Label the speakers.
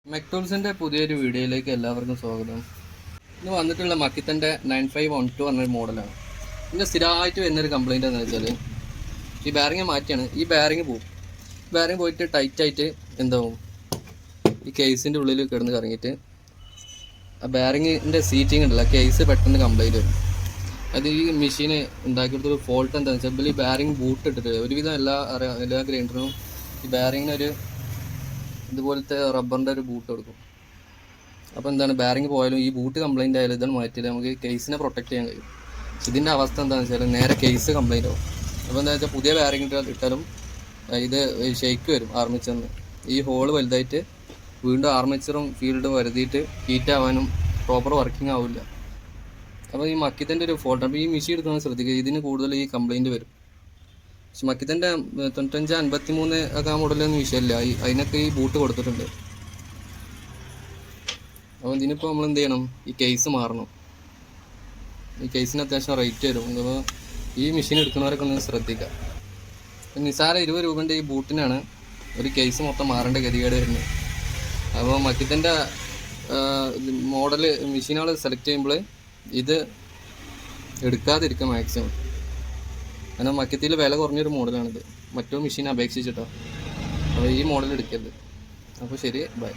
Speaker 1: മെക്ടോൾസിൻ്റെ പുതിയൊരു വീഡിയോയിലേക്ക് എല്ലാവർക്കും സ്വാഗതം. ഇന്ന് വന്നിട്ടുള്ള മക്കിത്തൻ്റെ 9512 പറഞ്ഞൊരു മോഡലാണ്. ഇതിൻ്റെ സ്ഥിരമായിട്ട് വരുന്നൊരു കംപ്ലയിൻ്റ് എന്ന് വെച്ചാൽ ഈ ബാരിങ് മാറ്റിയാണ്. ഈ ബാരിങ് പോവും. ബാരിങ് പോയിട്ട് ടൈറ്റായിട്ട് എന്താവും, ഈ കേസിൻ്റെ ഉള്ളിൽ കിടന്ന് കറങ്ങിയിട്ട് ആ ബാരിങ്ങിൻ്റെ സീറ്റിംഗ് ഉണ്ടല്ലോ, കേസ് പെട്ടെന്ന് കംപ്ലൈൻറ്റ് വരും. അത് ഈ മെഷീൻ ഉണ്ടാക്കിയെടുത്തൊരു ഫോൾട്ട് എന്താണെന്ന് വെച്ചാൽ ഈ ബാരിങ് ബൂട്ട് ഇട്ടിട്ട് ഒരുവിധം എല്ലാ ഗ്രൈൻഡറിനും ഈ ബാരിങ്ങിനൊരു ഇതുപോലത്തെ റബ്ബറിൻ്റെ ഒരു ബൂട്ട് കൊടുക്കും. അപ്പോൾ എന്താണ്, ബാരിങ് പോയാലും ഈ ബൂട്ട് കംപ്ലൈൻ്റ് ആയാലും ഇതാണ് മാറ്റിയിട്ട് നമുക്ക് കേസിനെ പ്രൊട്ടക്ട് ചെയ്യാൻ കഴിയും. ഇതിൻ്റെ അവസ്ഥ എന്താണെന്ന് വെച്ചാൽ നേരെ കേസ് കംപ്ലൈൻ്റ് ആവും. അപ്പോൾ എന്താ വെച്ചാൽ പുതിയ ബാരിങ് ഇട്ടാലും ഇത് ഷെയ്ക്ക് വരും ആർമിച്ചറിന്. ഈ ഹോള് വലുതായിട്ട് വീണ്ടും ആർമിച്ചറും ഫീൽഡും വരുത്തിയിട്ട് ഹീറ്റ് ആവാനും പ്രോപ്പർ വർക്കിംഗ് ആവില്ല. അപ്പോൾ ഈ മക്കിത്തൻ്റെ ഒരു ഫോൾട്ട്. അപ്പോൾ ഈ മെഷീൻ എടുക്കുന്നത് ശ്രദ്ധിക്കുക, ഇതിന് കൂടുതൽ ഈ കംപ്ലൈൻറ്റ് വരും. പക്ഷെ മക്കിത്തൻ്റെ 9553 ഒക്കെ ആ മോഡലൊന്നും വിഷയമില്ല, അതിനൊക്കെ ഈ ബൂട്ട് കൊടുത്തിട്ടുണ്ട്. അപ്പോൾ ഇതിനിപ്പോൾ നമ്മൾ എന്ത് ചെയ്യണം, ഈ കേസ് മാറണം. ഈ കേസിന് അത്യാവശ്യം റേറ്റ് വരും. അപ്പോൾ ഈ മെഷീൻ എടുക്കുന്നവരൊക്കെ ഒന്ന് ശ്രദ്ധിക്കുക. നിസാര 20 രൂപൻ്റെ ഈ ബൂട്ടിനാണ് ഒരു കേസ് മൊത്തം മാറേണ്ട ഗതികേട് വരുന്നത്. അപ്പോൾ മക്കിത്തൻ്റെ മോഡൽ മെഷീനുകൾ സെലക്ട് ചെയ്യുമ്പോൾ ഇത് എടുക്കാതിരിക്കുക മാക്സിമം. കാരണം മക്കത്തിൽ വില കുറഞ്ഞൊരു മോഡലാണിത് മറ്റോ മെഷീൻ അപേക്ഷിച്ചിട്ടോ. അപ്പോൾ ഈ മോഡൽ എടുക്കരുത്. അപ്പോൾ ശരി, ബൈ.